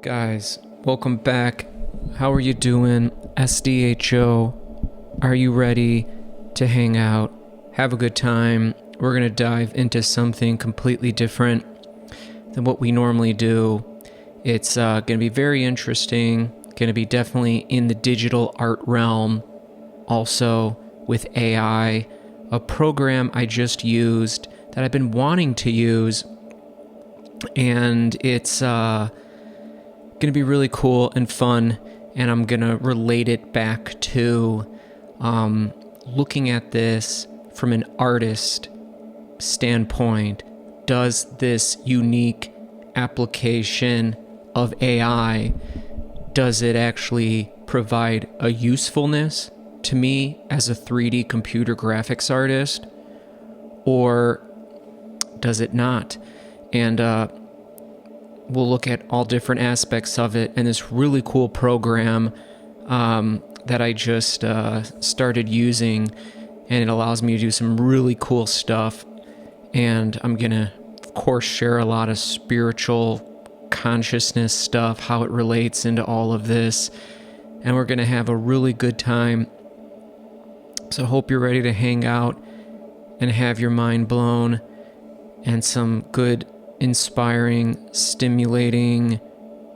Guys, welcome back. How are you doing? Sdho. Are you ready to hang out, have a good time? We're going to dive into something completely different than what we normally do. It's going to be very interesting, going to be definitely in the digital art realm, also with AI, a program I just used that I've been wanting to use, and it's going to be really cool and fun, and I'm going to relate it back to looking at this from an artist standpoint. Does this unique application of AI, does it actually provide a usefulness to me as a 3D computer graphics artist, or does it not? And we'll look at all different aspects of it and this really cool program that I just started using, and it allows me to do some really cool stuff. And I'm gonna, of course, share a lot of spiritual consciousness stuff, how it relates into all of this, and we're gonna have a really good time. So hope you're ready to hang out and have your mind blown and some good, inspiring, stimulating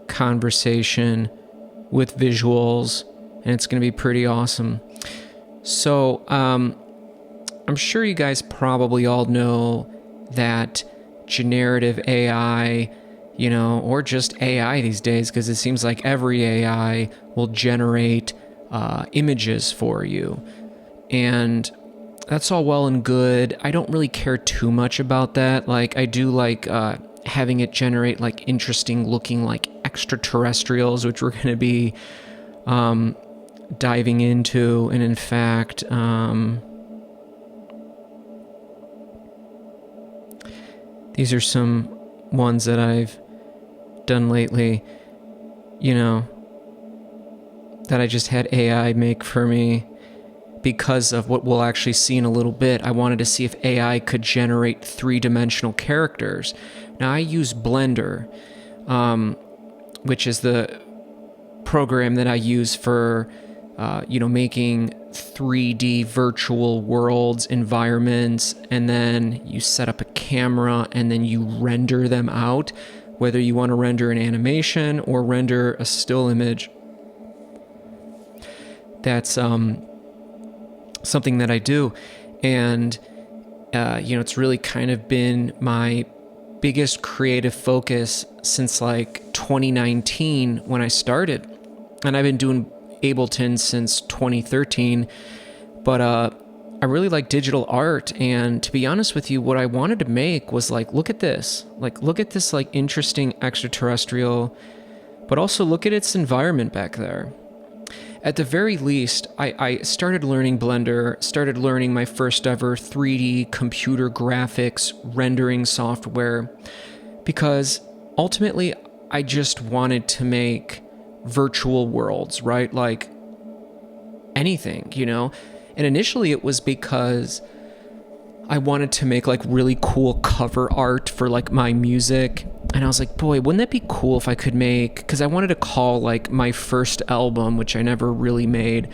conversation with visuals, and it's going to be pretty awesome. So I'm sure you guys probably all know that generative AI, or just AI these days, because it seems like every AI will generate images for you, and that's all well and good. I don't really care too much about that. Like, I do like having it generate like interesting looking like extraterrestrials, which we're going to be diving into. And in fact, these are some ones that I've done lately, that I just had AI make for me. Because of what we'll actually see in a little bit, I wanted to see if AI could generate three-dimensional characters. Now, I use Blender, which is the program that I use for, making 3D virtual worlds, environments, and then you set up a camera and then you render them out, whether you want to render an animation or render a still image. That's something that I do, and it's really kind of been my biggest creative focus since like 2019 when I started, and I've been doing Ableton since 2013, but I really like digital art, and to be honest with you, what I wanted to make was like, look at this like interesting extraterrestrial, but also look at its environment back there. At the very least, I started learning Blender, started learning my first ever 3D computer graphics rendering software, because ultimately I just wanted to make virtual worlds, right? Like anything, And initially it was because I wanted to make like really cool cover art for like my music. And I was like, boy, wouldn't that be cool if I could make, because I wanted to call like my first album, which I never really made,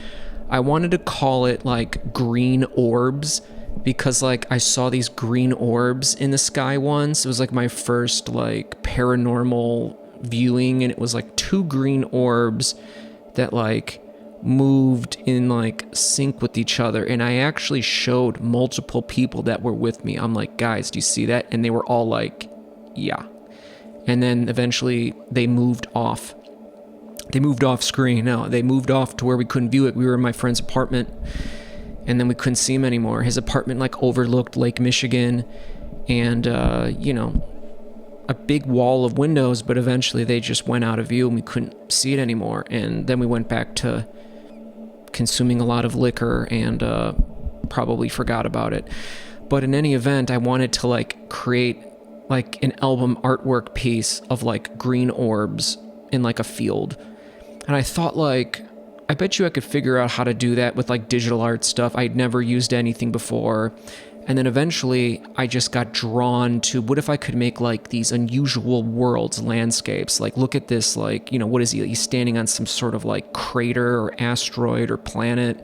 I wanted to call it like Green Orbs, because like I saw these green orbs in the sky once. It was like my first like paranormal viewing, and it was like two green orbs that like moved in like sync with each other, and I actually showed multiple people that were with me. I'm like, guys, do you see that? And they were all like, yeah. And then eventually they moved off. They moved off screen. No, they moved off to where we couldn't view it. We were in my friend's apartment, and then we couldn't see him anymore. His apartment like overlooked Lake Michigan, and a big wall of windows, but eventually they just went out of view and we couldn't see it anymore. And then we went back to consuming a lot of liquor and probably forgot about it. But in any event, I wanted to like create like an album artwork piece of like green orbs in like a field. And I thought like, I bet you I could figure out how to do that with like digital art stuff. I'd never used anything before. And then eventually I just got drawn to, what if I could make like these unusual worlds, landscapes? Like, look at this, like, what is he? He's standing on some sort of like crater or asteroid or planet.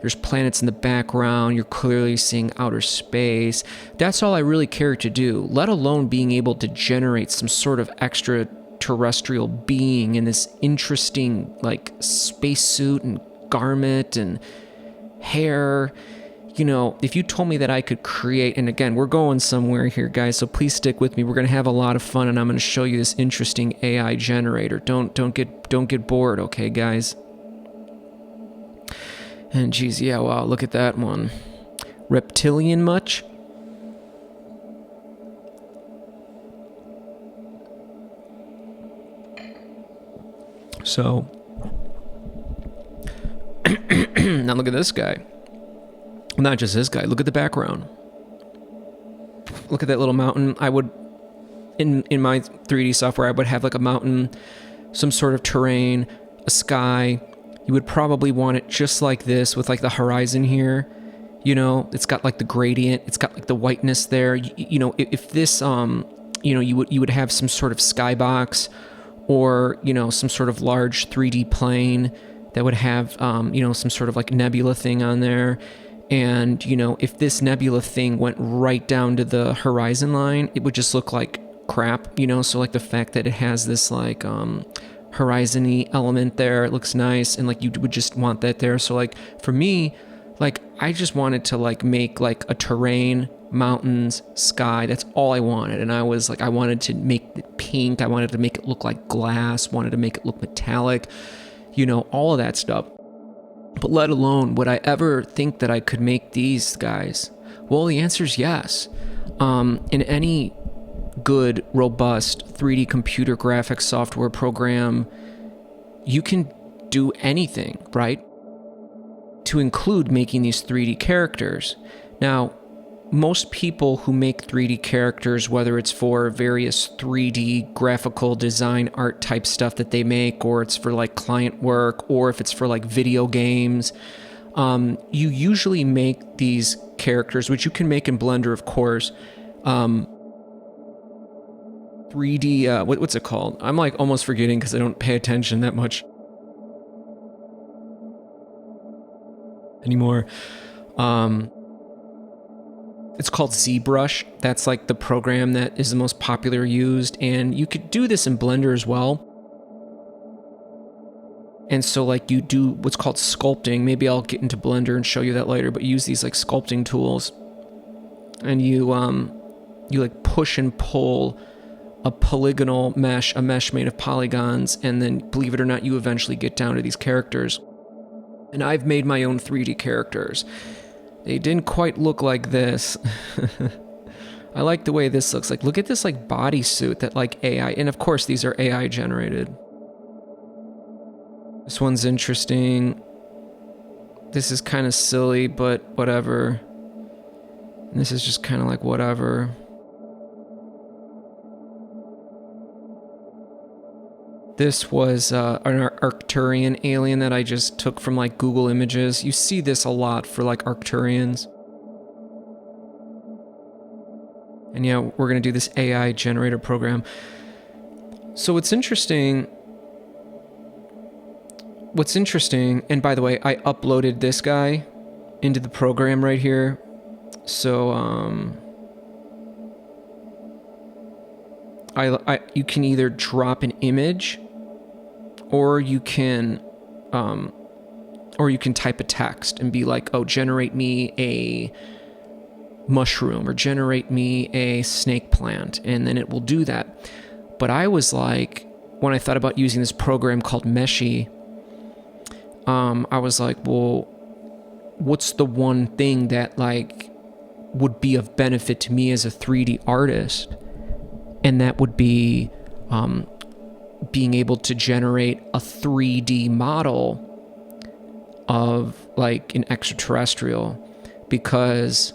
There's planets in the background. You're clearly seeing outer space. That's all I really care to do, let alone being able to generate some sort of extraterrestrial being in this interesting like spacesuit and garment and hair. If you told me that I could create, and again, we're going somewhere here, guys, so please stick with me. We're going to have a lot of fun, and I'm going to show you this interesting AI generator. Don't get bored, okay, guys? And geez, yeah, wow, look at that one. Reptilian much? So, now look at this guy. Not just this guy, look at the background. Look at that little mountain. I would, in my 3D software, I would have like a mountain, some sort of terrain, a sky. You would probably want it just like this with like the horizon here. It's got like the gradient, it's got like the whiteness there. If this, you would have some sort of skybox or, some sort of large 3D plane that would have, some sort of like nebula thing on there. And, if this nebula thing went right down to the horizon line, it would just look like crap, So like the fact that it has this like horizon-y element there, it looks nice, and like you would just want that there. So like for me, like I just wanted to like make like a terrain, mountains, sky. That's all I wanted. And I wanted to make it pink. I wanted to make it look like glass, wanted to make it look metallic, all of that stuff. But let alone, would I ever think that I could make these guys? Well, the answer is yes. In any good, robust 3D computer graphics software program, you can do anything, right? To include making these 3D characters. Now, most people who make 3D characters, whether it's for various 3D graphical design art type stuff that they make, or it's for like client work, or if it's for like video games, you usually make these characters, which you can make in Blender, of course, 3D, what's it called? I'm like almost forgetting because I don't pay attention that much anymore. It's called ZBrush. That's like the program that is the most popular used, and you could do this in Blender as well. And so like you do what's called sculpting. Maybe I'll get into Blender and show you that later, but you use these like sculpting tools, and you like push and pull a polygonal mesh, a mesh made of polygons, and then believe it or not, you eventually get down to these characters. And I've made my own 3D characters. They didn't quite look like this. I like the way this looks like. Look at this like bodysuit that like AI, and of course these are AI generated. This one's interesting. This is kind of silly, but whatever. And this is just kind of like whatever. This was an Arcturian alien that I just took from like Google Images. You see this a lot for like Arcturians. And yeah, we're going to do this AI generator program. So what's interesting, and by the way, I uploaded this guy into the program right here. So, you can either drop an image, or you can type a text and be like, oh, generate me a mushroom or generate me a snake plant, and then it will do that. But I was like, when I thought about using this program called Meshy, I was like, well, what's the one thing that like would be of benefit to me as a 3D artist? And that would be being able to generate a 3D model of like an extraterrestrial, because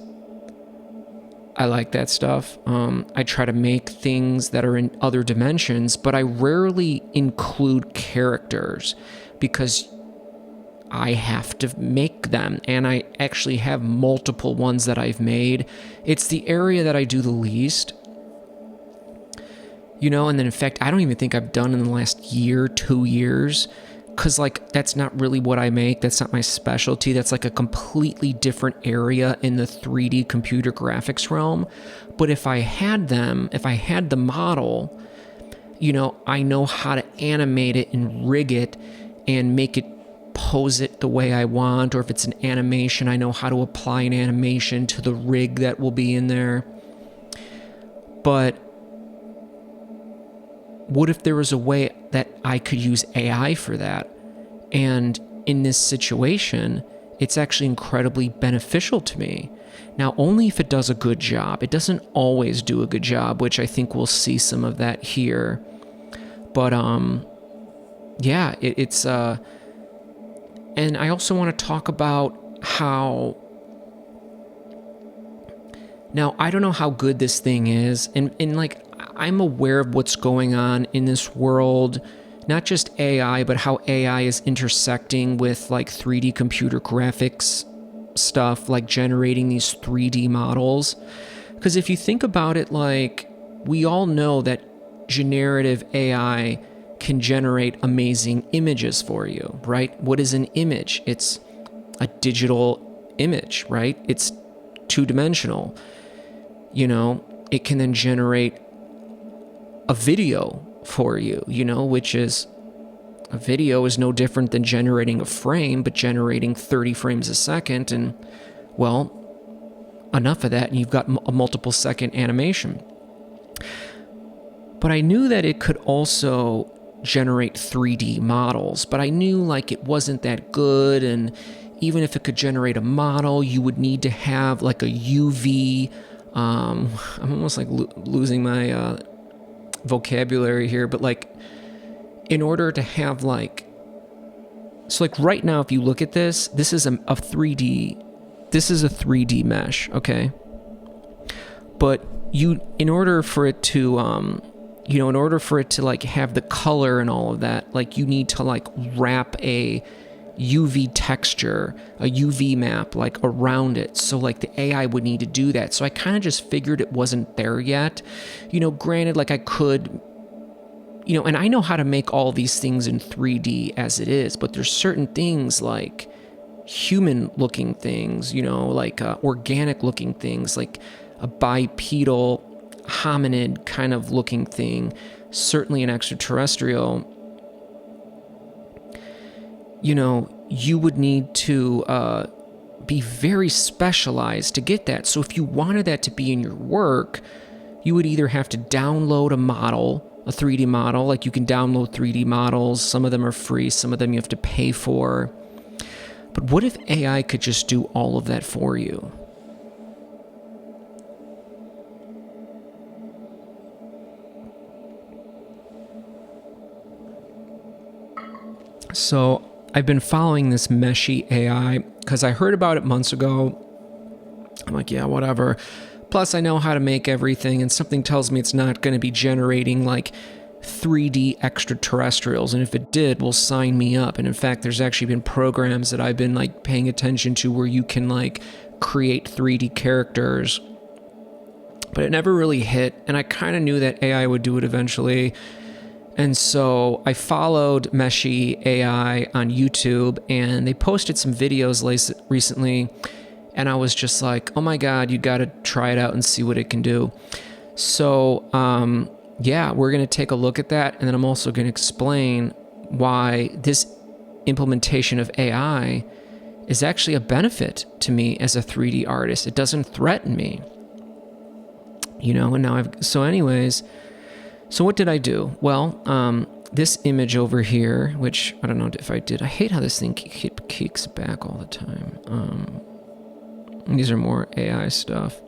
I like that stuff. I try to make things that are in other dimensions, but I rarely include characters, because I have to make them, and I actually have multiple ones that I've made. It's the area that I do the least, and then in fact, I don't even think I've done in the last year, 2 years, because like that's not really what I make. That's not my specialty. That's like a completely different area in the 3D computer graphics realm. But if I had the model, I know how to animate it and rig it and make it pose it the way I want. Or if it's an animation, I know how to apply an animation to the rig that will be in there. But what if there was a way that I could use AI for that? And in this situation, it's actually incredibly beneficial to me. Now, only if it does a good job. It doesn't always do a good job, which I think we'll see some of that here. But, yeah, it's, and I also want to talk about how, now, I don't know how good this thing is, and like, I'm aware of what's going on in this world, not just AI, but how AI is intersecting with like 3D computer graphics stuff, like generating these 3D models. Because if you think about it, like, we all know that generative AI can generate amazing images for you, right? What is an image? It's a digital image, right? It's two-dimensional. It can then generate a video for you, which is, a video is no different than generating a frame, but generating 30 frames a second, and, well, enough of that, and you've got a multiple second animation. But I knew that it could also generate 3D models, but I knew like it wasn't that good, and even if it could generate a model, you would need to have like a UV, I'm almost like losing my vocabulary here, but like in order to have like, so like right now, if you look at this is a 3D, this is a 3D mesh, okay? But in order for it to, like have the color and all of that, like you need to like wrap a UV texture, a UV map like around it. So like the AI would need to do that. So I kind of just figured it wasn't there yet. Granted, like I could, and I know how to make all these things in 3D as it is, but there's certain things like human looking things, like organic looking things, like a bipedal hominid kind of looking thing, certainly an extraterrestrial, you would need to be very specialized to get that. So if you wanted that to be in your work, you would either have to download a model, a 3D model, like you can download 3D models. Some of them are free, some of them you have to pay for. But what if AI could just do all of that for you? So I've been following this Meshy AI because I heard about it months ago. I'm like, yeah, whatever. Plus, I know how to make everything, and something tells me it's not going to be generating like 3D extraterrestrials. And if it did, well, sign me up. And in fact, there's actually been programs that I've been like paying attention to where you can like create 3D characters. But it never really hit, and I kind of knew that AI would do it eventually. And so I followed Meshy AI on YouTube, and they posted some videos recently, and I was just like, oh my God, you got to try it out and see what it can do. So, yeah, we're going to take a look at that, and then I'm also going to explain why this implementation of AI is actually a benefit to me as a 3D artist. It doesn't threaten me, and now so what did I do? Well, this image over here, which I don't know if I did. I hate how this thing kicks back all the time. These are more AI stuff.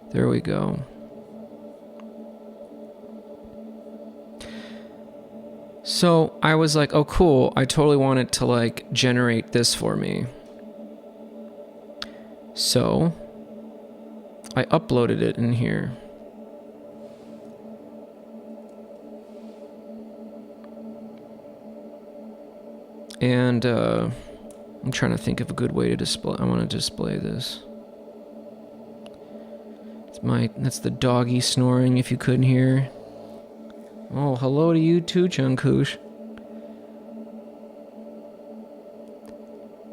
There we go. So I was like, oh cool, I totally want it to like generate this for me. So I uploaded it in here. And I'm trying to think of a good way to display. I want to display this. That's the doggy snoring if you couldn't hear. Oh, hello to you too, Chunkush.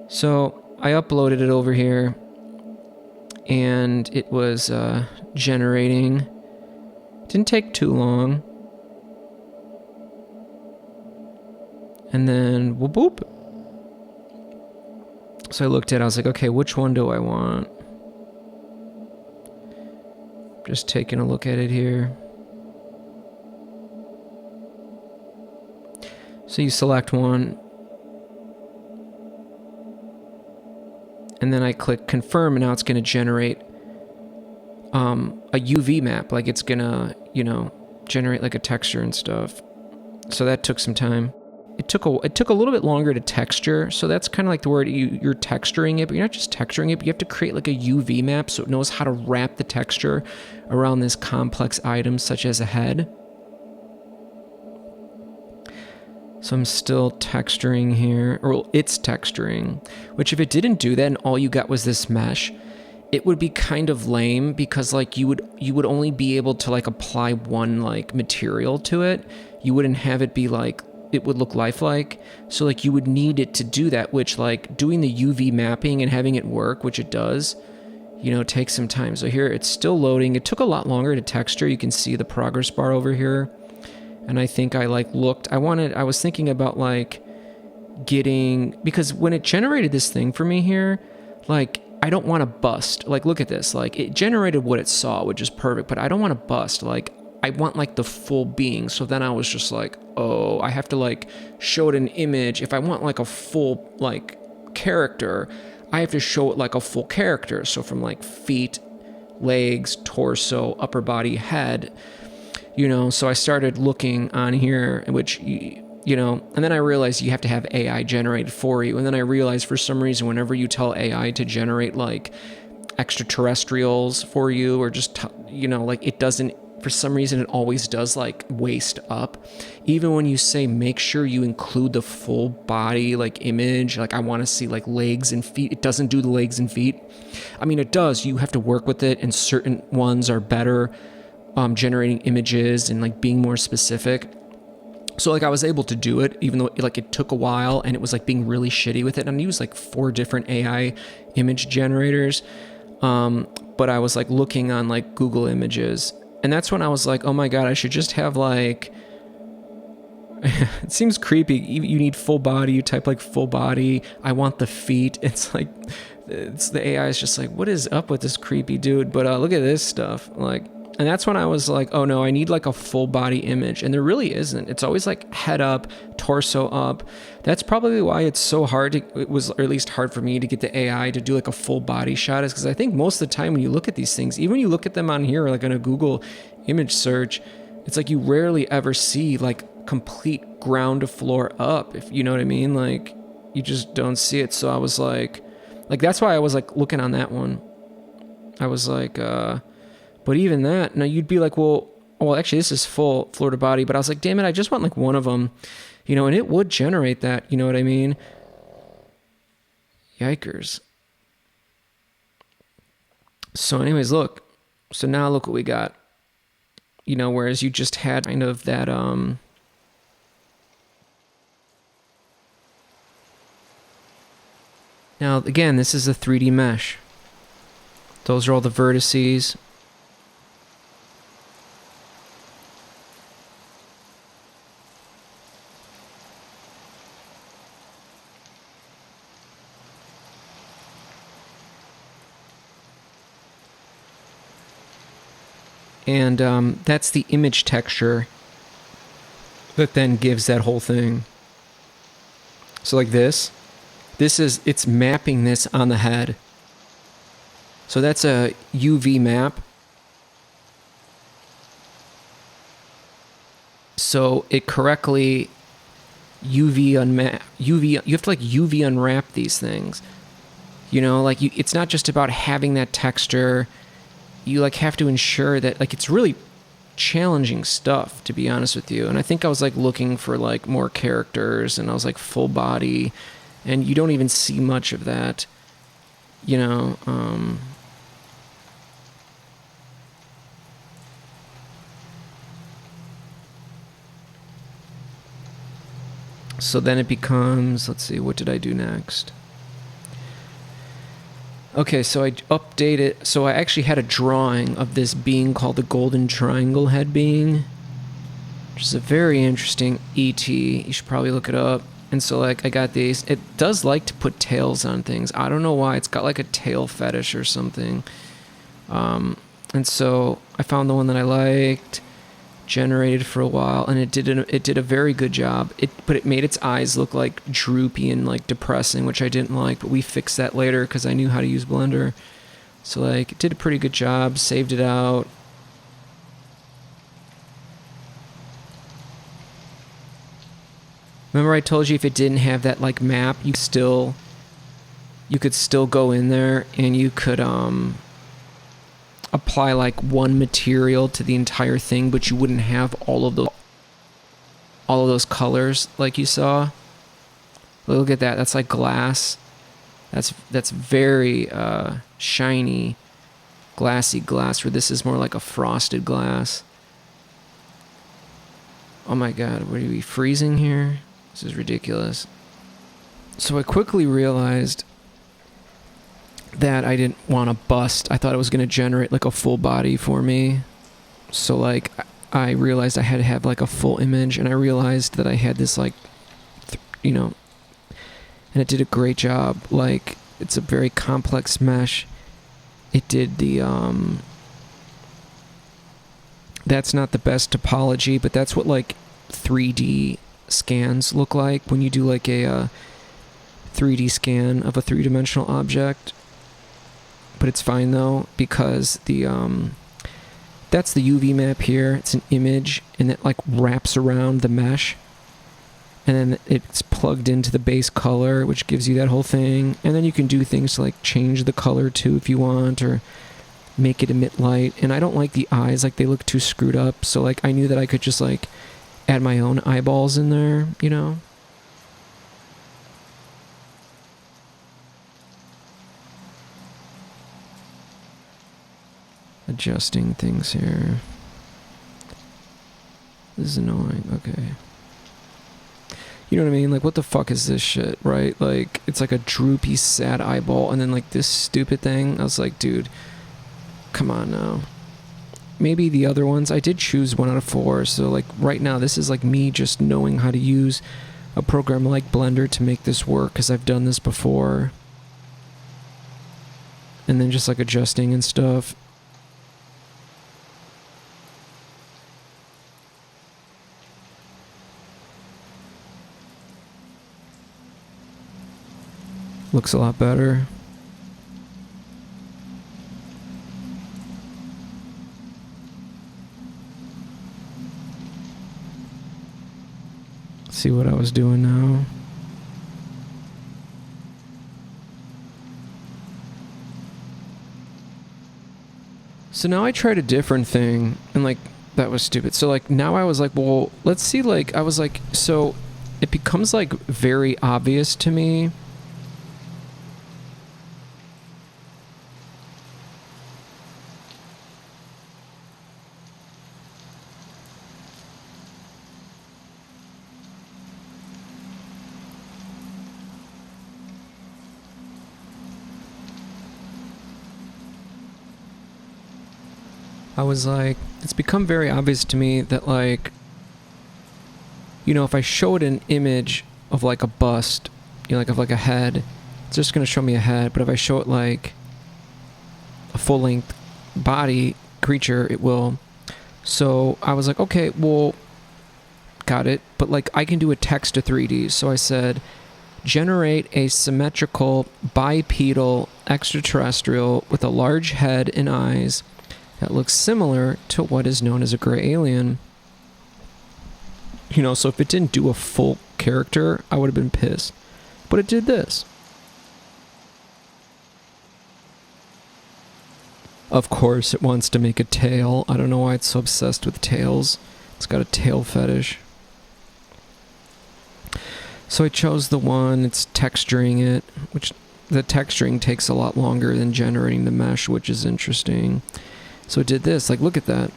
So I uploaded it over here, and it was generating. Didn't take too long. And then whoop whoop. So I looked at it, I was like, okay, which one do I want? Just taking a look at it here. So you select one. And then I click confirm, and now it's going to generate a UV map. Like it's going to, generate like a texture and stuff. So that took some time. It took a little bit longer to texture. So that's kind of like the word you're texturing it, but you're not just texturing it, but you have to create like a UV map so it knows how to wrap the texture around this complex item such as a head. So I'm still texturing here, or it's texturing, which if it didn't do that and all you got was this mesh, it would be kind of lame because like you would only be able to like apply one like material to it. You wouldn't have it be like, it would look lifelike. So like you would need it to do that, which like doing the UV mapping and having it work, which it does, takes some time. So here it's still loading. It took a lot longer to texture. You can see the progress bar over here. And I think I like looked, I was thinking about like getting, because when it generated this thing for me here, like I don't want to bust. Like look at this, like it generated what it saw, which is perfect, but I don't want to bust. Like I want like the full being. So then I was just like, oh, I have to like show it an image. If I want like a full like character, I have to show it like a full character. So from like feet, legs, torso, upper body, head, so I started looking on here, which, and then I realized you have to have AI generated for you. And then I realized for some reason, whenever you tell AI to generate like extraterrestrials for you, or just, like it doesn't, for some reason, it always does like waist up. Even when you say, make sure you include the full body, like image, like I want to see like legs and feet. It doesn't do the legs and feet. I mean, it does. You have to work with it, and certain ones are better generating images and like being more specific. So like I was able to do it, even though it took a while, and it was like being really shitty with it. And I used like 4 different AI image generators. But I was like looking on like Google Images, and that's when I was like, oh my God, I should just have like, it seems creepy. You need full body. You type like full body. I want the feet. It's like, the AI is just like, what is up with this creepy dude? But look at this stuff. Like, and that's when I was like, oh no, I need like a full body image. And there really isn't. It's always like head up, torso up. That's probably why it's so hard it was, or at least hard for me to get the AI to do like a full body shot, is because I think most of the time when you look at these things, even when you look at them on here, like on a Google image search, it's like you rarely ever see like complete ground to floor up, if you know what I mean. Like you just don't see it. So I was like that's why I was like looking on that one. I was like, but even that, now you'd be like, well, actually this is full floor to body, but I was like, damn it, I just want like one of them, and it would generate that, you know what I mean? Yikers. So anyways, look, so now look what we got, whereas you just had kind of that, now again, this is a 3D mesh. Those are all the vertices. And that's the image texture that then gives that whole thing. So like it's mapping this on the head. So that's a UV map. So it correctly you have to like UV unwrap these things. It's not just about having that texture. You like have to ensure that like it's really challenging stuff, to be honest with you. And I think I was like looking for like more characters, and I was like full body, and you don't even see much of that, you know. So then it becomes, let's see, what did I do next? Okay, so I updated, so I actually had a drawing of this being called the Golden Triangle Head being, which is a very interesting ET. You should probably look it up. And so like I got these. It does like to put tails on things. I don't know why. It's got like a tail fetish or something. And so I found the one that I liked, generated for a while, and it did a very good job. But it made its eyes look like droopy and like depressing, which I didn't like, but we fixed that later because I knew how to use Blender. So like it did a pretty good job, saved it out. Remember I told you if it didn't have that like map, you could still go in there and you could apply like one material to the entire thing, but you wouldn't have all of those colors like you saw. Look at that. That's like glass. That's very shiny, glassy glass, where this is more like a frosted glass. Oh my god, what are we freezing here? This is ridiculous. So I quickly realized that I didn't want to bust. I thought it was going to generate like a full body for me. So like I realized I had to have like a full image, and I realized that I had this like, and it did a great job. Like it's a very complex mesh. It did the, that's not the best topology, but that's what like 3D scans look like when you do like a 3D scan of a three-dimensional object. But it's fine though, because the that's the UV map here. It's an image, and it like wraps around the mesh, and then it's plugged into the base color, which gives you that whole thing. And then you can do things to like change the color too if you want, or make it emit light. And I don't like the eyes, like they look too screwed up, so like I knew that I could just like add my own eyeballs in there, you know. Adjusting things here. This is annoying. Okay. You know what I mean? Like, what the fuck is this shit, right? Like, it's like a droopy, sad eyeball, and then like this stupid thing. I was like, dude, come on now. Maybe the other ones, I did choose 1 out of 4, so like right now this is like me just knowing how to use a program like Blender to make this work, because I've done this before. And then just like adjusting and stuff. Looks a lot better. See what I was doing now. So now I tried a different thing, and like that was stupid. So like now I was like, well, let's see, like I was like, so it becomes like very obvious to me I was like, it's become very obvious to me that like, you know, if I showed an image of like a bust, you know, like of like a head, it's just going to show me a head. But if I show it like a full-length body creature, it will. So I was like, okay, well, got it. But like I can do a text to 3D. So I said, generate a symmetrical bipedal extraterrestrial with a large head and eyes that looks similar to what is known as a gray alien. You know, so if it didn't do a full character, I would have been pissed. But it did this. Of course, it wants to make a tail. I don't know why it's so obsessed with tails. It's got a tail fetish. So I chose the one, it's texturing it, which the texturing takes a lot longer than generating the mesh, which is interesting. So it did this, like, look at that.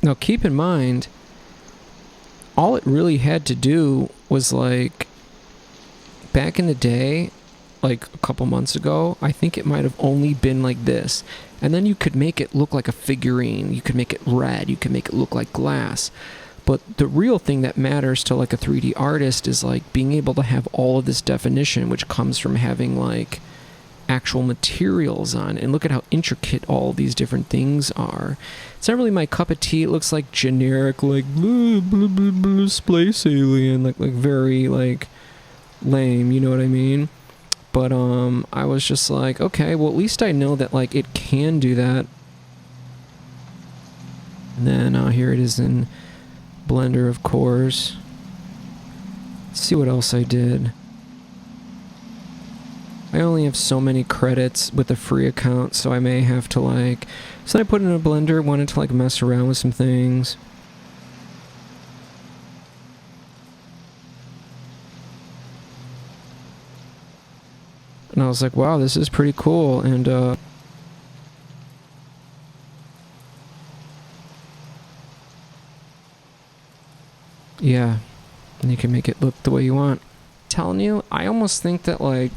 Now keep in mind, all it really had to do was, like, back in the day, like a couple months ago, I think it might have only been like this. And then you could make it look like a figurine, you could make it red, you could make it look like glass. But the real thing that matters to, like, a 3D artist is, like, being able to have all of this definition, which comes from having, like, actual materials on. And look at how intricate all these different things are. It's not really my cup of tea. It looks like generic, like, blah, blah, blah, blah, space alien, like very, like, lame, you know what I mean? But I was just like, okay, well, at least I know that, like, it can do that. And then here it is in Blender, of course. Let's see what else I did. I only have so many credits with a free account, so I may have to, like... So I put in a Blender, wanted to, like, mess around with some things. And I was like, wow, this is pretty cool, and, yeah, and you can make it look the way you want. I'm telling you, I almost think that, like,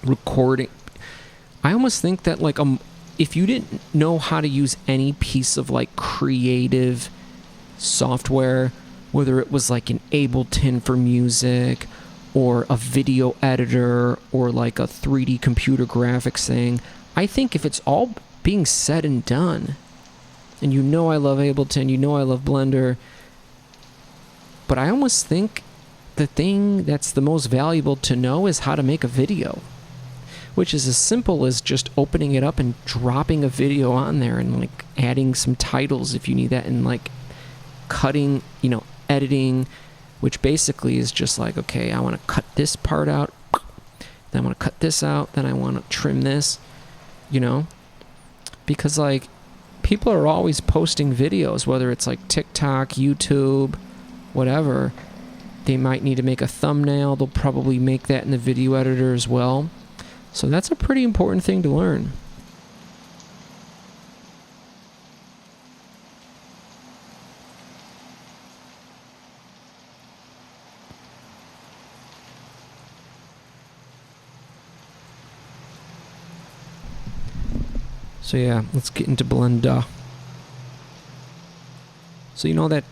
recording... I almost think that, like, if you didn't know how to use any piece of, like, creative software, whether it was, like, an Ableton for music, or a video editor, or, like, a 3D computer graphics thing, I think if it's all being said and done, and you know I love Ableton, you know I love Blender... But I almost think the thing that's the most valuable to know is how to make a video. Which is as simple as just opening it up and dropping a video on there and, like, adding some titles if you need that, and, like, cutting, you know, editing, which basically is just like, okay, I want to cut this part out, then I want to cut this out, then I want to trim this, you know? Because, like, people are always posting videos, whether it's, like, TikTok, YouTube... whatever. They might need to make a thumbnail. They'll probably make that in the video editor as well. So that's a pretty important thing to learn. So yeah, let's get into Blender. So you know that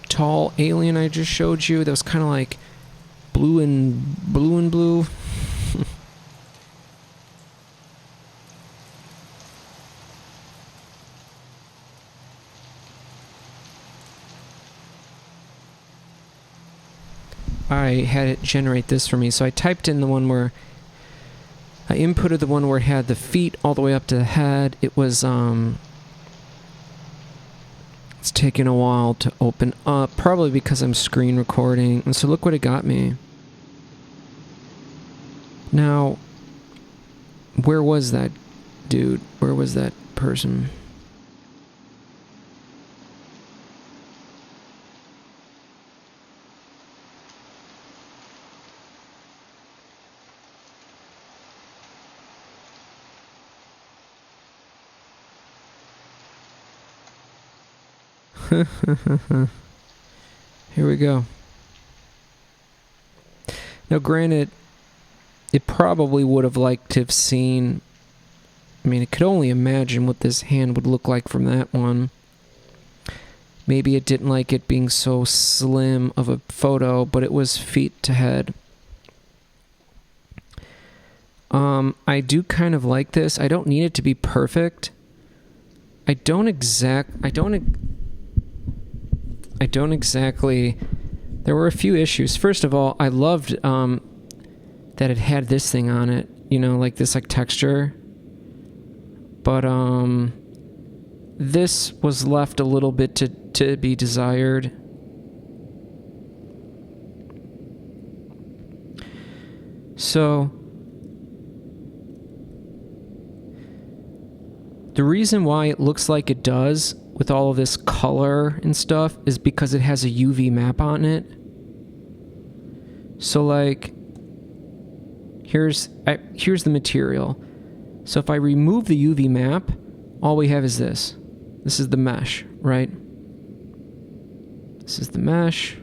tall alien I just showed you that was kind of like blue and blue. I had it generate this for me, so I typed in the one where I inputted the one where it had the feet all the way up to the head. It was it's taken a while to open up, probably because I'm screen recording. And so look what it got me. Now, where was that dude? Where was that person? Here we go. Now, granted, it probably would have liked to have seen... I mean, it could only imagine what this hand would look like from that one. Maybe it didn't like it being so slim of a photo, but it was feet to head. I do kind of like this. I don't need it to be perfect. I don't exactly... There were a few issues. First of all, I loved that it had this thing on it, you know, like this, like, texture. But this was left a little bit to be desired. So The reason why it looks like it does with all of this color and stuff is because it has a UV map on it. So like, here's the material. So if I remove the UV map, all we have is this. This is the mesh, right? This is the mesh.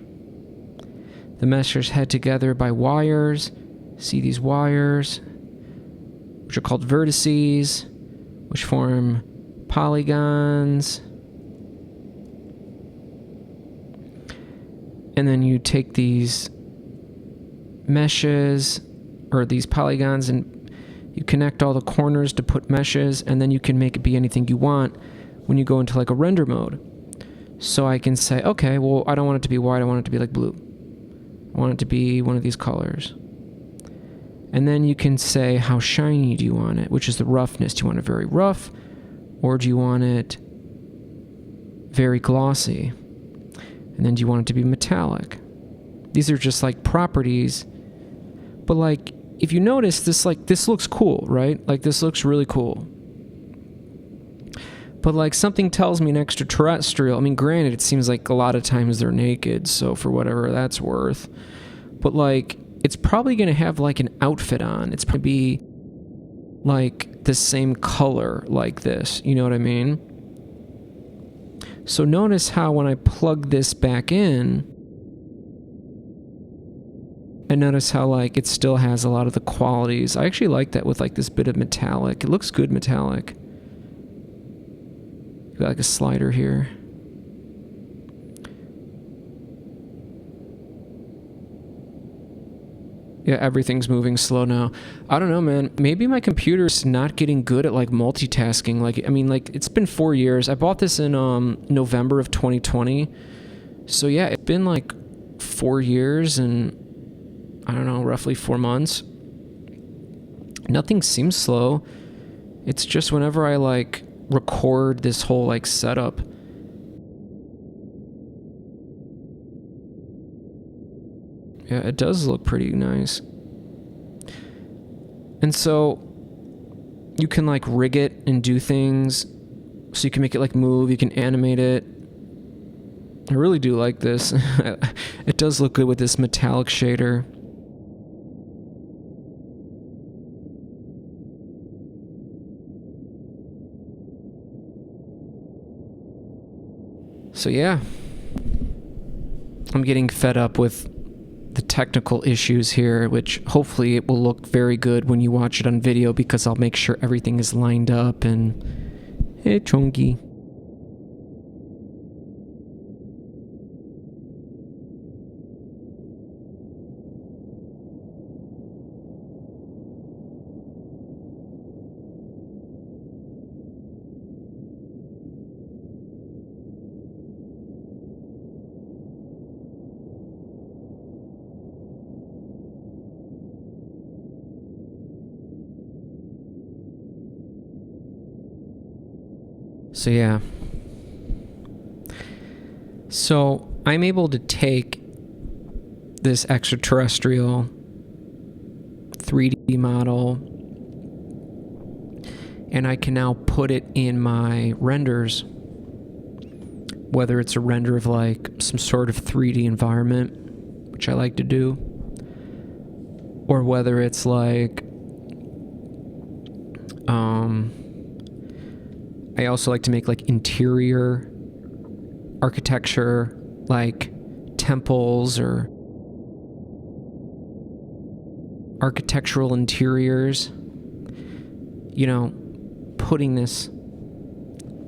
The mesh is held together by wires. See these wires, which are called vertices, which form polygons. And then you take these meshes, or these polygons, and you connect all the corners to put meshes, and then you can make it be anything you want when you go into like a render mode. So I can say, okay, well, I don't want it to be white, I want it to be like blue. I want it to be one of these colors. And then you can say, how shiny do you want it? Which is the roughness. Do you want it very rough? Or do you want it very glossy? And then do you want it to be metallic? These are just like properties. But like, if you notice, this looks cool, right? Like, this looks really cool. But like, something tells me an extraterrestrial, I mean, granted, it seems like a lot of times they're naked, so for whatever that's worth. But like, it's probably going to have like an outfit on. It's probably be like the same color like this. You know what I mean? So notice how when I plug this back in, and notice how like it still has a lot of the qualities. I actually like that with like this bit of metallic. It looks good metallic. Got like a slider here. Yeah, everything's moving slow now. I don't know, man. Maybe my computer's not getting good at like multitasking. Like, I mean, like, it's been 4 years. I bought this in November of 2020. So yeah, it's been like 4 years and I don't know, roughly 4 months. Nothing seems slow. It's just whenever I like record this whole like setup, yeah, it does look pretty nice. And so you can like rig it and do things. So you can make it like move, you can animate it. I really do like this. It does look good with this metallic shader. So yeah, I'm getting fed up with the technical issues here, which hopefully it will look very good when you watch it on video, because I'll make sure everything is lined up and hey, chunky. So yeah. So I'm able to take this extraterrestrial 3D model and I can now put it in my renders, whether it's a render of like some sort of 3D environment, which I like to do, or whether it's like I also like to make like interior architecture, like temples or architectural interiors, you know, putting this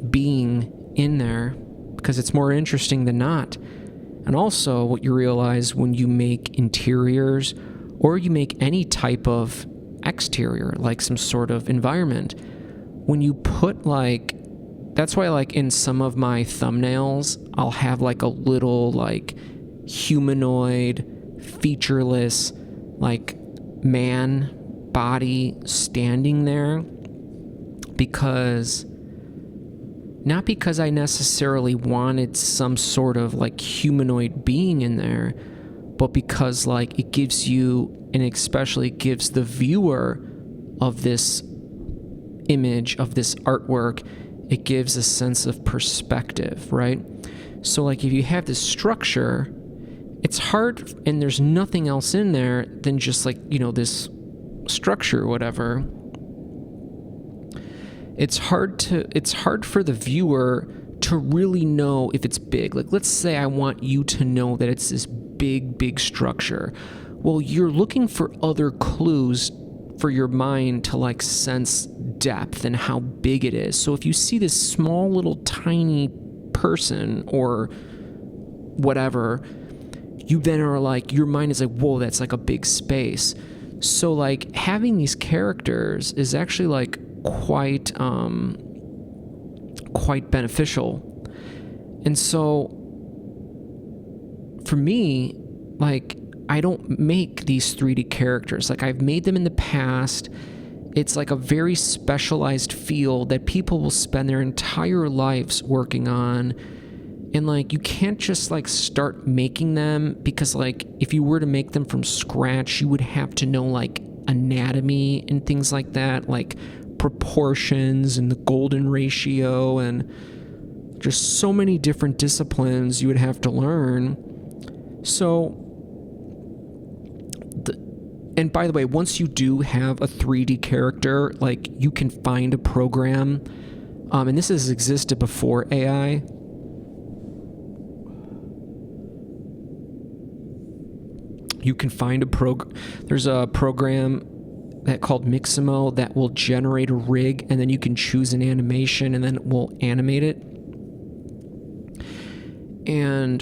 being in there because it's more interesting than not. And also what you realize when you make interiors or you make any type of exterior, like some sort of environment, when you put like, that's why like in some of my thumbnails, I'll have like a little like humanoid, featureless, like man body standing there, because not because I necessarily wanted some sort of like humanoid being in there, but because like it gives you, and especially gives the viewer of this image, of this artwork, it gives a sense of perspective, right? So like if you have this structure, it's hard, and there's nothing else in there than just like, this structure or whatever. It's hard for the viewer to really know if it's big. Like, let's say I want you to know that it's this big structure. Well, you're looking for other clues for your mind to like sense depth and how big it is. So if you see this small little tiny person or whatever, you then are like, your mind is like, whoa, that's like a big space. So like having these characters is actually like quite beneficial. And so for me, like, I don't make these 3D characters. Like, I've made them in the past. It's like a very specialized field that people will spend their entire lives working on. And like, you can't just like start making them, because like if you were to make them from scratch, you would have to know like anatomy and things like that, like proportions and the golden ratio, and just so many different disciplines you would have to learn. So, and by the way, once you do have a 3D character, like you can find a program, and this has existed before AI. You can find there's a program that called Mixamo that will generate a rig, and then you can choose an animation, and then it will animate it.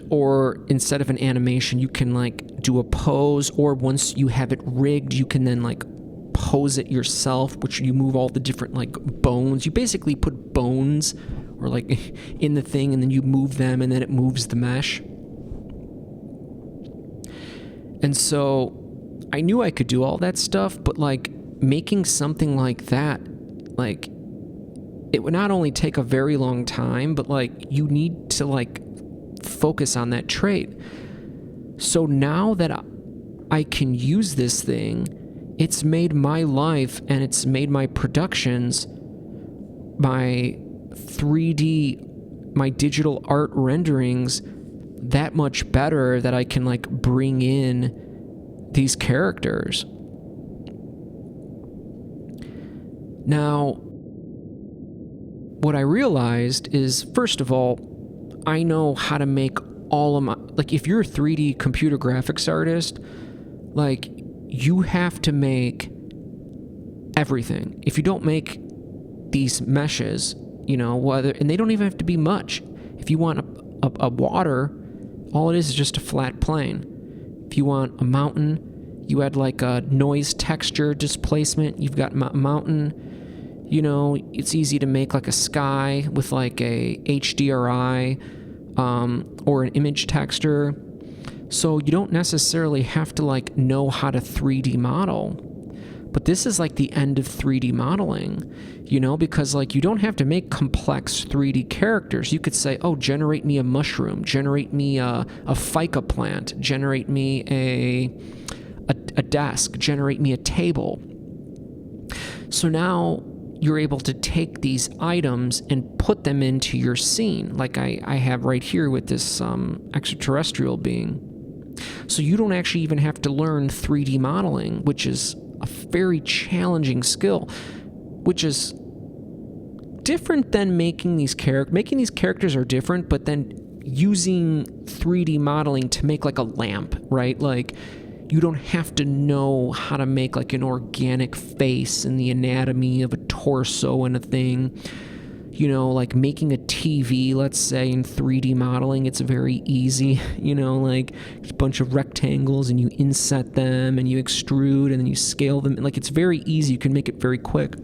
Or instead of an animation, you can like do a pose, or once you have it rigged, you can then like pose it yourself, which you move all the different like bones. You basically put bones or like in the thing, and then you move them, and then it moves the mesh. And so I knew I could do all that stuff, but like making something like that, like it would not only take a very long time, but like you need to like focus on that trait. So now that I can use this thing, it's made my life and it's made my productions, my 3D, my digital art renderings that much better, that I can like bring in these characters. Now, what I realized is, first of all, I know how to make all of my, like if you're a 3D computer graphics artist, like you have to make everything. If you don't make these meshes, and they don't even have to be much. If you want a water, all it is just a flat plane. If you want a mountain, you add like a noise texture displacement. You've got a mountain. It's easy to make like a sky with like a HDRI or an image texture. So you don't necessarily have to like know how to 3D model. But this is like the end of 3D modeling, because like you don't have to make complex 3D characters. You could say, oh, generate me a mushroom, generate me a ficus plant, generate me a desk, generate me a table. So now you're able to take these items and put them into your scene, like I have right here with this extraterrestrial being. So you don't actually even have to learn 3D modeling, which is a very challenging skill, which is different than making these characters. Making these characters are different, but then using 3D modeling to make like a lamp, right? Like you don't have to know how to make like an organic face and the anatomy of a torso and a thing. Like making a TV, let's say, in 3D modeling, it's very easy, like it's a bunch of rectangles and you inset them and you extrude and then you scale them. Like it's very easy. You can make it very quick.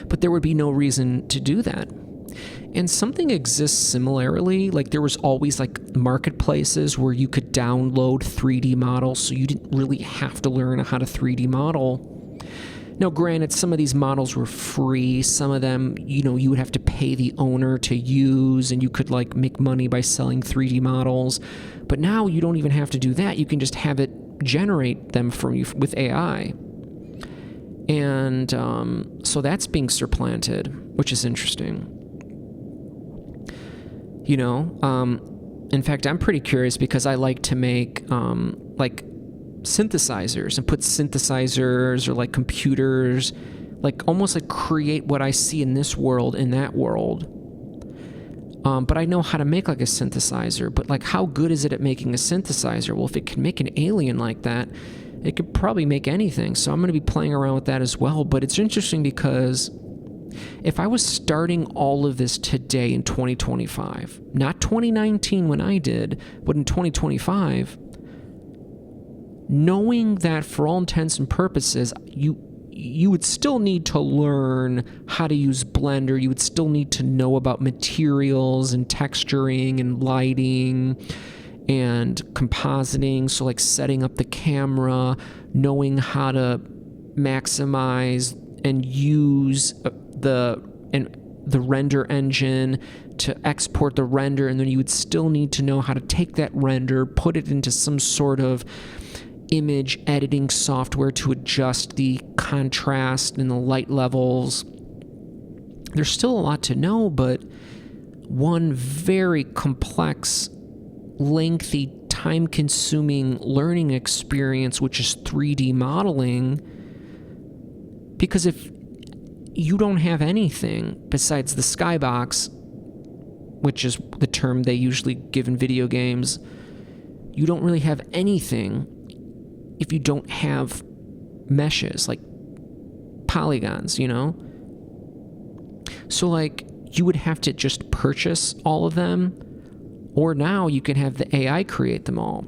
But there would be no reason to do that. And something exists similarly. Like there was always like marketplaces where you could download 3D models, so you didn't really have to learn how to 3D model. Now, granted, some of these models were free. Some of them, you would have to pay the owner to use, and you could like make money by selling 3D models. But now you don't even have to do that. You can just have it generate them for you with AI. And so that's being supplanted, which is interesting. You know, in fact, I'm pretty curious because I like to make like synthesizers and put synthesizers or like computers, like almost like create what I see in this world in that world. But I know how to make like a synthesizer, but like how good is it at making a synthesizer? Well, if it can make an alien like that, it could probably make anything. So I'm going to be playing around with that as well. But it's interesting because if I was starting all of this today in 2025, not 2019 when I did, but in 2025, knowing that for all intents and purposes, you would still need to learn how to use Blender. You would still need to know about materials and texturing and lighting and compositing. So like setting up the camera, knowing how to maximize and use the render engine to export the render. And then you would still need to know how to take that render, put it into some sort of image editing software to adjust the contrast and the light levels. There's still a lot to know, but one very complex, lengthy, time-consuming learning experience, which is 3D modeling. Because if you don't have anything besides the skybox, which is the term they usually give in video games, you don't really have anything if you don't have meshes, like polygons, you know? So, like, you would have to just purchase all of them, or now you can have the AI create them all.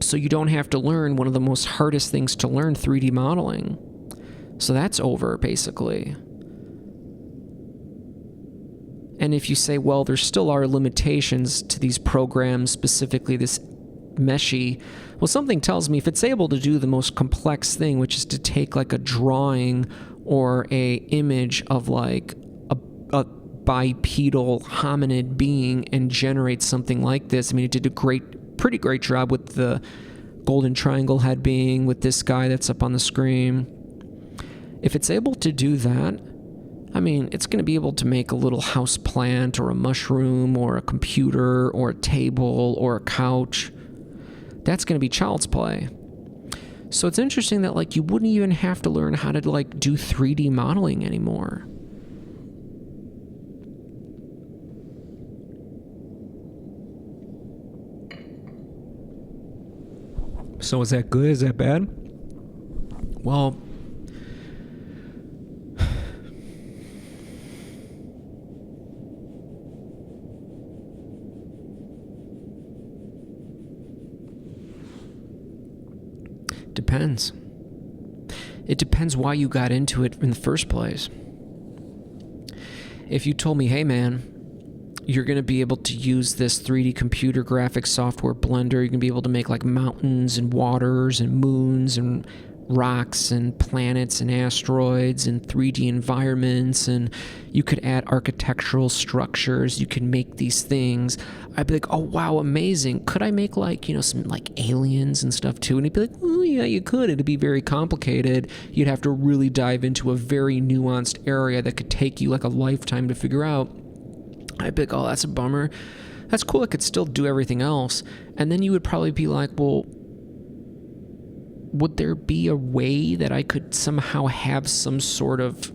So you don't have to learn one of the most hardest things to learn, 3D modeling. So that's over, basically. And if you say, well, there still are limitations to these programs, specifically this meshy, well, something tells me if it's able to do the most complex thing, which is to take like a drawing or a image of like a bipedal hominid being and generate something like this. I mean, it did a pretty great job with the golden triangle head being with this guy that's up on the screen. If it's able to do that, I mean, it's going to be able to make a little house plant or a mushroom or a computer or a table or a couch. That's going to be child's play. So it's interesting that like you wouldn't even have to learn how to like do 3D modeling anymore. So is that good? Is that bad? Well, depends. It depends why you got into it in the first place. If you told me, hey man, you're going to be able to use this 3D computer graphics software Blender, you're going to be able to make like mountains and waters and moons and rocks and planets and asteroids and 3D environments, and you could add architectural structures, you can make these things, I'd be like, oh wow, amazing. Could I make like, you know, some like aliens and stuff too? And he'd be like, oh yeah, you could. It'd be very complicated. You'd have to really dive into a very nuanced area that could take you like a lifetime to figure out. I'd be like, oh, that's a bummer. That's cool, I could still do everything else. And then you would probably be like, well, would there be a way that I could somehow have some sort of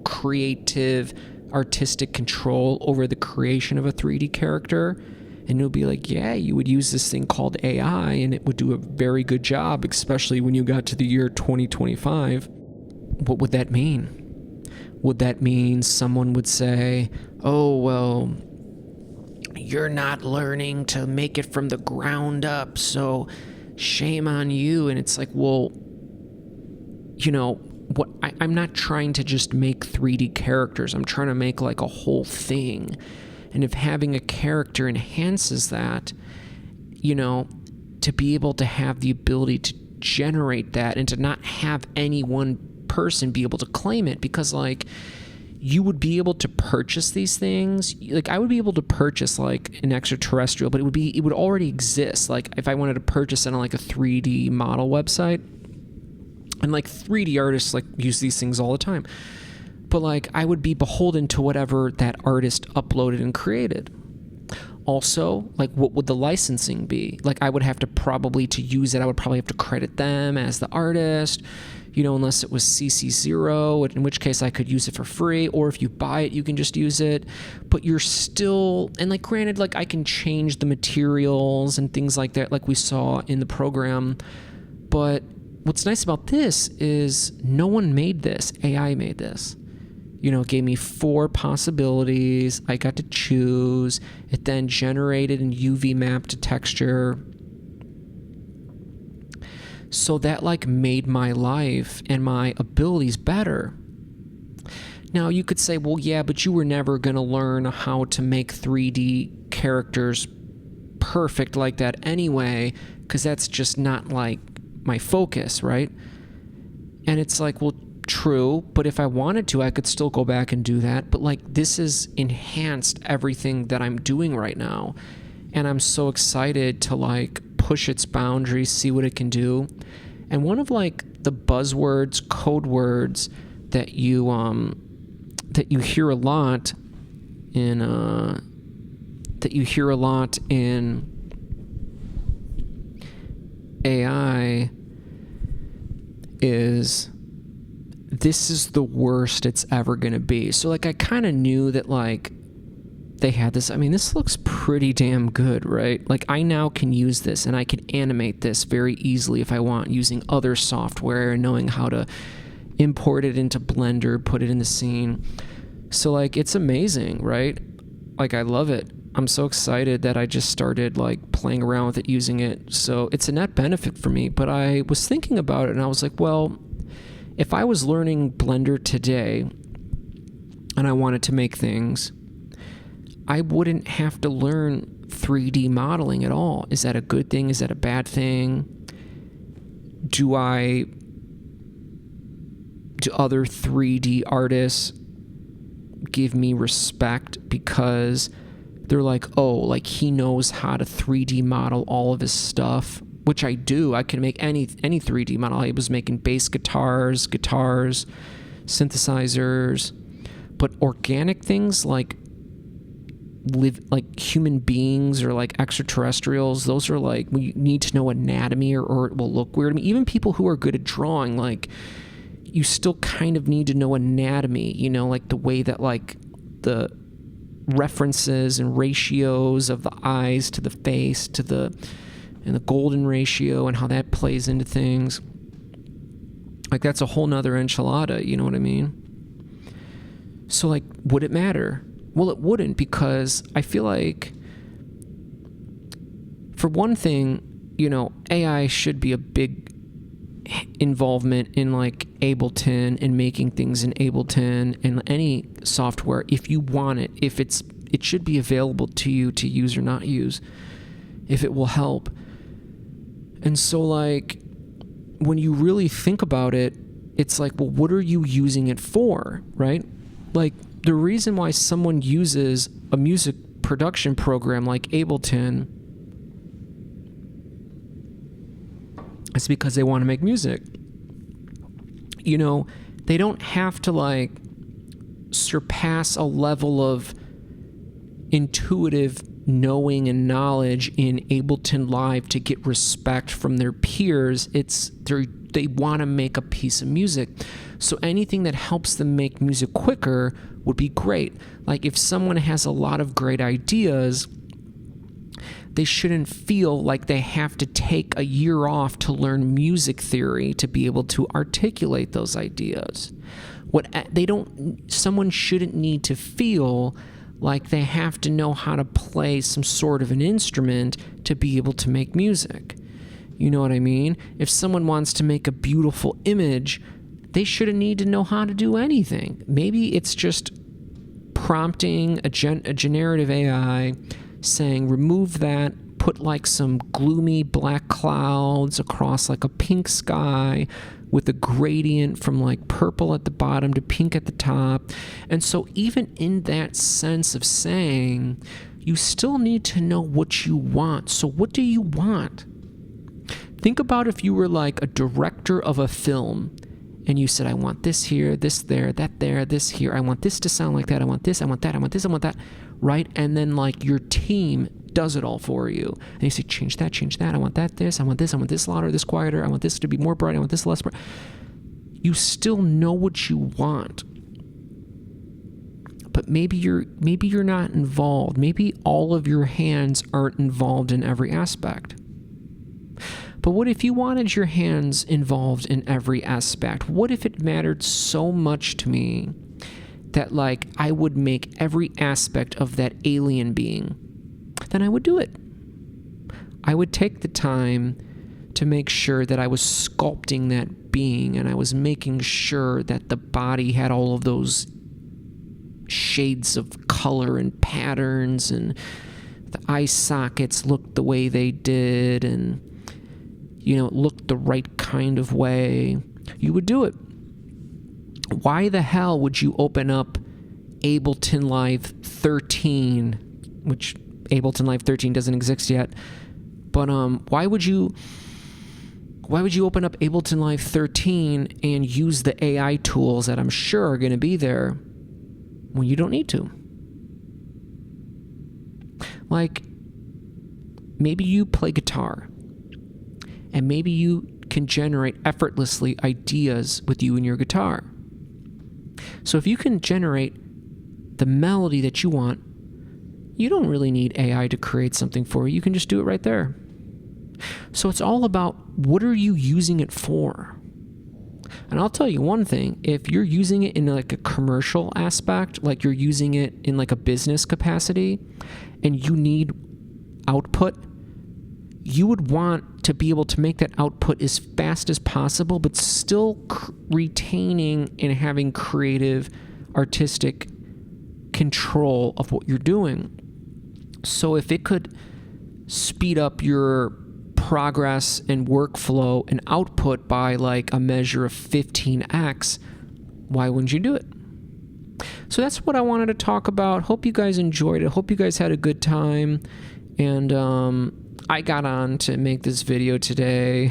creative, artistic control over the creation of a 3D character? And it would be like, yeah, you would use this thing called AI, and it would do a very good job, especially when you got to the year 2025. What would that mean? Would that mean someone would say, oh, well, you're not learning to make it from the ground up, so shame on you? And it's like, well, you know, I'm not trying to just make 3D characters. I'm trying to make like a whole thing. And if having a character enhances that, you know, to be able to have the ability to generate that and to not have any one person be able to claim it, because like you would be able to purchase these things. Like I would be able to purchase like an extraterrestrial, but it would already exist. Like if I wanted to purchase it on like a 3D model website, And like 3D artists like use these things all the time. But like I would be beholden to whatever that artist uploaded and created. Also, like what would the licensing be? Like I would have to to use it, I would probably have to credit them as the artist, unless it was CC0, in which case I could use it for free, or if you buy it, you can just use it. But you're still, and like granted, like I can change the materials and things like that, like we saw in the program. But what's nice about this is no one made this. AI made this. It gave me 4 possibilities. I got to choose. It then generated and UV mapped a texture. So that like made my life and my abilities better. Now you could say, well, yeah, but you were never going to learn how to make 3D characters perfect like that anyway, because that's just not like my focus, right? And it's like, well, true, but if I wanted to, I could still go back and do that. But like this has enhanced everything that I'm doing right now, and I'm so excited to like push its boundaries, see what it can do. And one of like the buzzwords, code words that you hear a lot in AI is, this is the worst it's ever going to be. So like I kind of knew that like they had this. I mean, this looks pretty damn good, right? Like I now can use this and I can animate this very easily if I want, using other software and knowing how to import it into Blender, put it in the scene. So like it's amazing, right? Like I love it. I'm so excited that I just started like playing around with it, using it. So it's a net benefit for me. But I was thinking about it and I was like, well, if I was learning Blender today and I wanted to make things, I wouldn't have to learn 3D modeling at all. Is that a good thing? Is that a bad thing? Do other 3D artists give me respect because they're like, oh, like he knows how to 3D model all of his stuff? Which I do. I can make any 3D model. I was making bass guitars, synthesizers, but organic things like human beings or like extraterrestrials, those are like, we need to know anatomy or it will look weird. I mean, even people who are good at drawing, like you still kind of need to know anatomy, like the way that like the references and ratios of the eyes to the face and the golden ratio and how that plays into things. Like that's a whole nother enchilada, you know what I mean? So like, would it matter? Well, it wouldn't, because I feel like, for one thing, AI should be a big involvement in like Ableton and making things in Ableton and any software if you want it. If it should be available to you to use or not use, if it will help. And so like when you really think about it, it's like, well, what are you using it for, right? Like the reason why someone uses a music production program like Ableton is because they want to make music. They don't have to like surpass a level of intuitive knowing and knowledge in Ableton Live to get respect from their peers. They want to make a piece of music. So anything that helps them make music quicker would be great. Like if someone has a lot of great ideas, they shouldn't feel like they have to take a year off to learn music theory to be able to articulate those ideas. Someone shouldn't need to feel like they have to know how to play some sort of an instrument to be able to make music. You know what I mean? If someone wants to make a beautiful image, they shouldn't need to know how to do anything. Maybe it's just prompting a generative AI saying, remove that, put like some gloomy black clouds across like a pink sky with a gradient from like purple at the bottom to pink at the top. And so even in that sense of saying, you still need to know what you want. So what do you want? Think about if you were like a director of a film and you said, I want this here, this there, that there, this here. I want this to sound like that. I want this, I want that, I want this, I want that, right? And then like your team does it all for you. And you say, change that. I want that, this, I want this louder, this quieter. I want this to be more bright. I want this less bright. You still know what you want. But maybe you're not involved. Maybe all of your hands aren't involved in every aspect. But what if you wanted your hands involved in every aspect? What if it mattered so much to me that like I would make every aspect of that alien being? Then I would do it. I would take the time to make sure that I was sculpting that being, and I was making sure that the body had all of those shades of color and patterns, and the eye sockets looked the way they did, and it looked the right kind of way. You would do it. Why the hell would you open up Ableton Live 13, which Ableton Live 13 doesn't exist yet, but why would you open up Ableton Live 13 and use the AI tools that I'm sure are going to be there when you don't need to? Like, maybe you play guitar, and maybe you can generate effortlessly ideas with you and your guitar. So if you can generate the melody that you want, you don't really need AI to create something for you. You can just do it right there. So it's all about, what are you using it for? And I'll tell you one thing, if you're using it in like a commercial aspect, like you're using it in like a business capacity, and you need output, you would want to be able to make that output as fast as possible, but still retaining and having creative, artistic control of what you're doing. So if it could speed up your progress and workflow and output by like a measure of 15x, why wouldn't you do it? So that's what I wanted to talk about. Hope you guys enjoyed it. Hope you guys had a good time. And I got on to make this video today.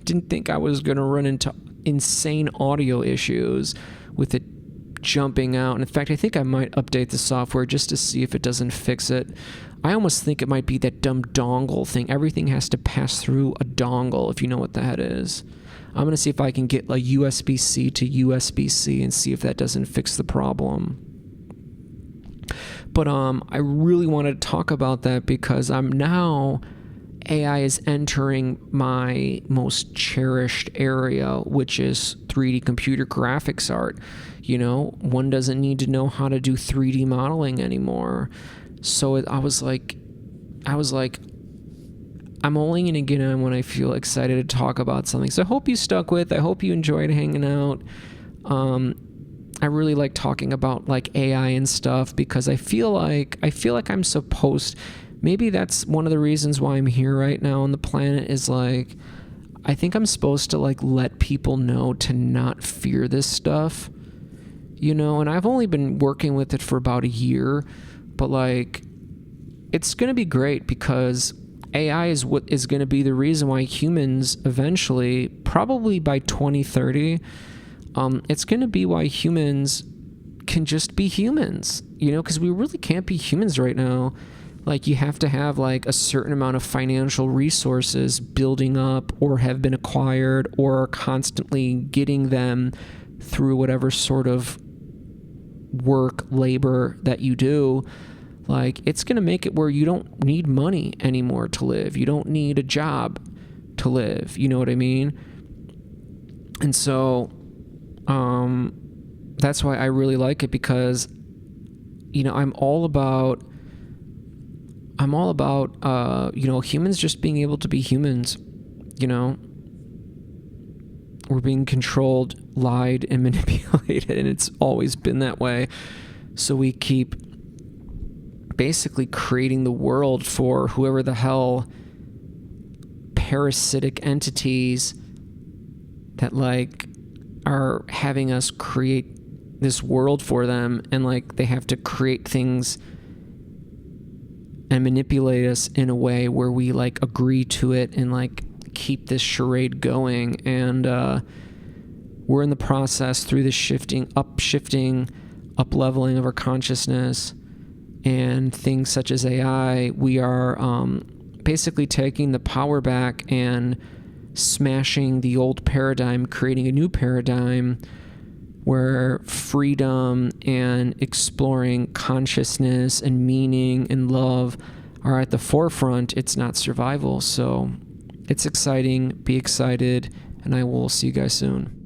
Didn't think I was going to run into insane audio issues with it jumping out. And in fact, I think I might update the software just to see if it doesn't fix it. I almost think it might be that dumb dongle thing. Everything has to pass through a dongle, if you know what that is. I'm going to see if I can get like USB-C to USB-C and see if that doesn't fix the problem. But I really wanted to talk about that because AI is entering my most cherished area, which is 3D computer graphics art. One doesn't need to know how to do 3D modeling anymore. So I was like, I'm only going to get on when I feel excited to talk about something. So I hope you stuck with. I hope you enjoyed hanging out. I really like talking about like AI and stuff because I feel like I'm supposed. Maybe that's one of the reasons why I'm here right now on the planet, is like, I think I'm supposed to like let people know to not fear this stuff, and I've only been working with it for about a year, but like, it's going to be great because AI is what is going to be the reason why humans eventually, probably by 2030, it's going to be why humans can just be humans, because we really can't be humans right now. Like, you have to have like a certain amount of financial resources building up or have been acquired or are constantly getting them through whatever sort of work, labor that you do. Like, it's going to make it where you don't need money anymore to live. You don't need a job to live. You know what I mean? And so, that's why I really like it, because, I'm all about, humans just being able to be humans. We're being controlled, lied, and manipulated, and it's always been that way. So we keep basically creating the world for whoever the hell parasitic entities that like are having us create this world for them, and like they have to create things and manipulate us in a way where we like agree to it and like keep this charade going. And we're in the process through this shifting, up leveling of our consciousness and things such as AI. We are basically taking the power back and smashing the old paradigm, creating a new paradigm where freedom and exploring consciousness and meaning and love are at the forefront. It's not survival. So it's exciting. Be excited, and I will see you guys soon.